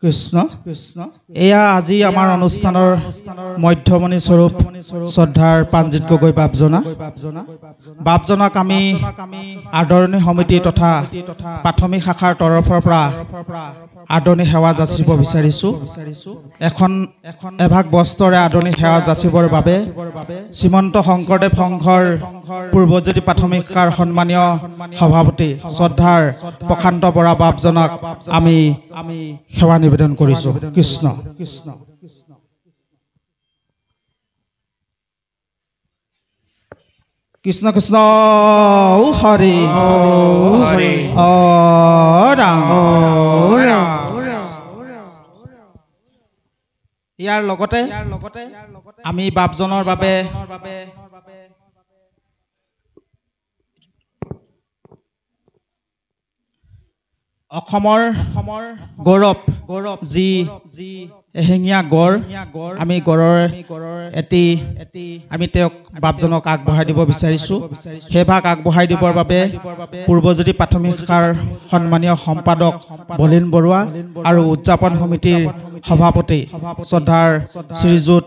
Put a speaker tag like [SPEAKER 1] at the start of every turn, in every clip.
[SPEAKER 1] কৃষ্ণ এয়া আজি আমাৰ অনুষ্ঠানৰ মধ্যমণি স্বৰূপ শ্ৰদ্ধাৰ প্ৰাণজিৎ গগৈ বাপজনাক আমি আদৰণি সমিতি তথা প্ৰাথমিক শাখাৰ তৰফৰ পৰা আদৰণি সেৱা যাচিব বিচাৰিছোঁ। এখন এভাগ বস্ত্ৰৰে আদৰণি সেৱা যাচিবৰ বাবে শ্ৰীমন্ত শংকৰদেৱ সংঘৰ পূৰ্বজ্যোতি প্ৰাথমিক শাখাৰ সন্মানীয় সভাপতি শ্ৰদ্ধাৰ প্ৰশান্ত বৰা বাপজনাক আমি সেৱা নিবেদন কৰিছোঁ। কৃষ্ণ কৃষ্ণ কৃষ্ণ হৰি ৰাম। ইয়াৰ লগতে আমি বাপজনৰ বাবে অসমৰ গৌৰৱ যি এশিঙীয়া গড়, আমি গড়ৰ আমি তেওঁক বাপজনক আগবঢ়াই দিব বিচাৰিছোঁ। সেই ভাগ আগবঢ়াই দিবৰ বাবে পূৰ্বজ্যোতি প্ৰাথমিক শাখাৰ সন্মানীয় সম্পাদক বলীন বৰুৱা আৰু উদযাপন সমিতিৰ সভাপতি শ্ৰদ্ধাৰ শ্ৰীযুত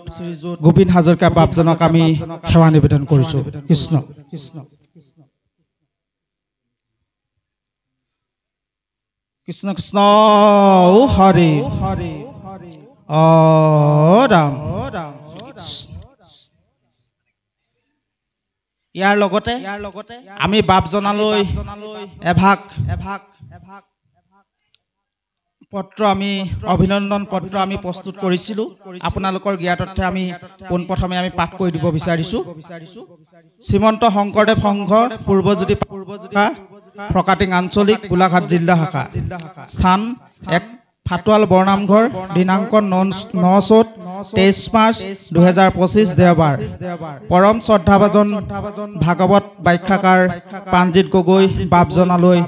[SPEAKER 1] গোবিন্দ হাজৰিকা বাপজনক আমি সেৱা নিবেদন কৰিছোঁ। কৃষ্ণ কৃষ্ণ কৃষ্ণ হৰি ৰাম। ইয়াৰ লগতে আমি বাপজনালৈ এভাগ পত্ৰ আমি অভিনন্দন পত্ৰ আমি প্ৰস্তুত কৰিছিলোঁ। আপোনালোকৰ জ্ঞাতাৰ্থে আমি পোনপ্ৰথমে আমি পাঠ কৰি দিব বিচাৰিছোঁ। শ্ৰীমন্ত শংকৰদেৱ সংঘ পূৰ্বজ্যোতি ফৰকাটিং আঞ্চলিক গোলাঘাট জিলা শাখা, স্থান 1 ফাটুৱাল বৰনামঘৰ, দিনাংক 9/23 মাৰ্চ 2025 দেওবাৰ। পৰম শ্ৰদ্ধাভাজন ভাগৱত ব্যাখ্যাকাৰ প্ৰাণজিৎ গগৈ বাপজনালৈ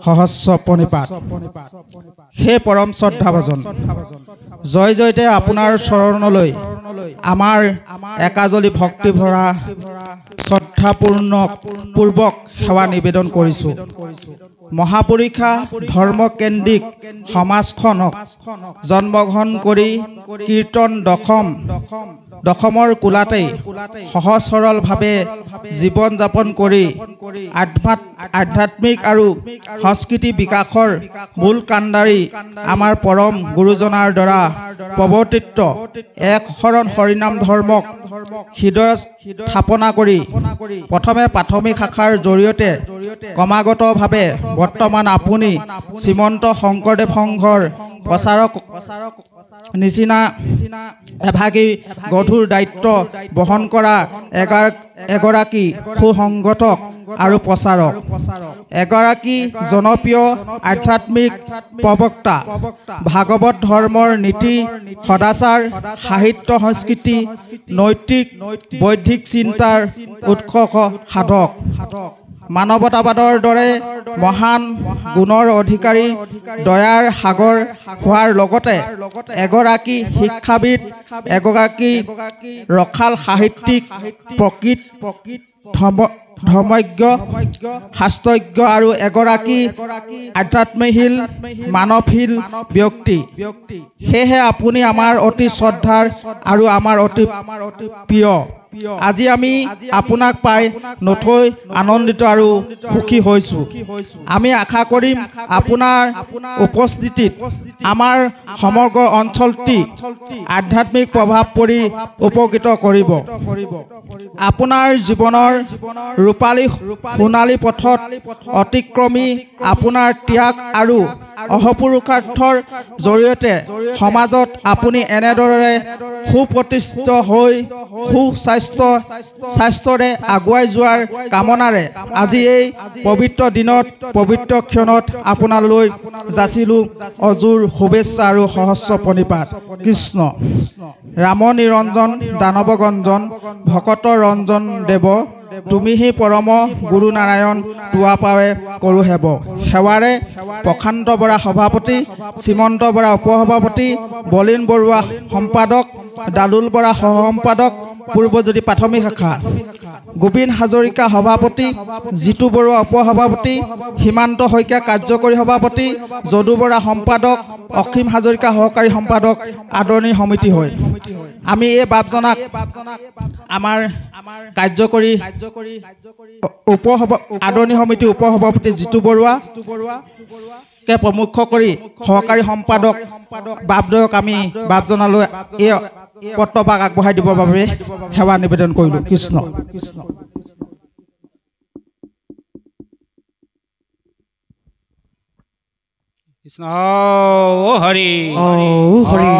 [SPEAKER 1] সহস্ৰ প্ৰণিপাত। হে পৰম শ্ৰদ্ধাভাজন, জয় জয়তে আপোনাৰ চৰণলৈ আমাৰ একাজলি ভক্তি ভৰা শ্ৰদ্ধাপূৰ্ণ পূৰ্বক সেৱা নিবেদন কৰিছোঁ। মহাপুৰুষা ধৰ্মকেন্দ্ৰিক সমাজখনক জন্মগ্ৰহণ কৰি কীৰ্তন দশমৰ কোলাতেই সহজ সৰলভাৱে জীৱন যাপন কৰি আধ্যাত্মিক আৰু সংস্কৃতি বিকাশৰ মূল কাণ্ডাৰী আমাৰ পৰম গুৰুজনাৰ দ্বাৰা প্ৰৱৰ্তিত এক শৰণ হৰিনাম ধৰ্মক হৃদয়ত স্থাপনা কৰি প্ৰথমে প্ৰাথমিক শাখাৰ জৰিয়তে ক্ৰমাগতভাৱে বৰ্তমান আপুনি শ্ৰীমন্ত শংকৰদেৱ সংঘৰ প্ৰচাৰক নিচিনা এভাগী গধুৰ দায়িত্ব বহন কৰা এগৰাকী সুসংগঠক আৰু প্ৰচাৰক, এগৰাকী জনপ্ৰিয় আধ্যাত্মিক প্ৰবক্তা, ভাগৱত ধৰ্মৰ নীতি সদাচাৰ, সাহিত্য সংস্কৃতি, নৈতিক বৌদ্ধিক চিন্তাৰ উৎকৰ্ষ সাধক, মানৱতাবাদৰ দৰে মহান গুণৰ অধিকাৰী, দয়াৰ সাগৰ হোৱাৰ লগতে এগৰাকী শিক্ষাবিদ, এগৰাকী ৰসাল সাহিত্যিক, প্ৰকৃত ধৰ্মজ্ঞ, শাস্ত্ৰজ্ঞ আৰু এগৰাকী আধ্যাত্মশীল মানৱশীল ব্যক্তি। সেয়েহে আপুনি আমাৰ অতি শ্ৰদ্ধাৰ আৰু আমাৰ অতি প্ৰিয়। আজি আমি আপোনাক পাই নথৈ আনন্দিত আৰু সুখী হৈছোঁ। আমি আশা কৰিম আপোনাৰ উপস্থিতিত আমাৰ সমগ্ৰ অঞ্চলটি আধ্যাত্মিক প্ৰভাৱ পৰি উপকৃত কৰিব। আপোনাৰ জীৱনৰ ৰূপালী সোণালী পথত অতিক্ৰমী আপোনাৰ ত্যাগ আৰু অহপুৰুষাৰ্থৰ জৰিয়তে সমাজত আপুনি এনেদৰে সুপ্ৰতিষ্ঠিত হৈ স্বাস্থ্যৰে আগুৱাই যোৱাৰ কামনাৰে আজি এই পবিত্ৰ দিনত পবিত্ৰ ক্ষণত আপোনালৈ যাচিলোঁ অজোৰ শুভেচ্ছা আৰু সহস্ৰ প্ৰণিপাত। কৃষ্ণ ৰাম নিৰঞ্জন দানৱ গঞ্জন ভকত ৰঞ্জন দেৱ, তুমিহি পৰম গুৰু নাৰায়ণ তোৱা পাৱে কৰো হেব। সেৱাৰে প্ৰশান্ত বৰা সভাপতি, শ্ৰীমন্ত বৰা উপসভাপতি, বলীন বৰুৱা সম্পাদক, দালুল বৰা সহ সম্পাদক, পূৰ্বজ্যোতি প্ৰাথমিক শাখা। গোবিন্দ হাজৰিকা সভাপতি, জিতু বৰুৱা উপসভাপতি, সীমান্ত শইকীয়া কাৰ্যকৰী সভাপতি, যদু বৰা সম্পাদক, অসীম হাজৰিকা সহকাৰী সম্পাদক আদৰণি সমিতি হয়। আমি এই বাপজনাক আমাৰ কাৰ্যকৰী আদৰণি সমিতি উপসভাপতি জিতু বৰুৱা কে প্ৰমুখ কৰি সহকাৰী সম্পাদক বাপদয়ক আমি বাপজনালৈ এই পত্ৰভাগ আগবঢ়াই দিবৰ বাবে সেৱা নিবেদন কৰিলোঁ। কৃষ্ণ।
[SPEAKER 2] কৃষ্ণ। ও হৰি
[SPEAKER 3] ও হৰি।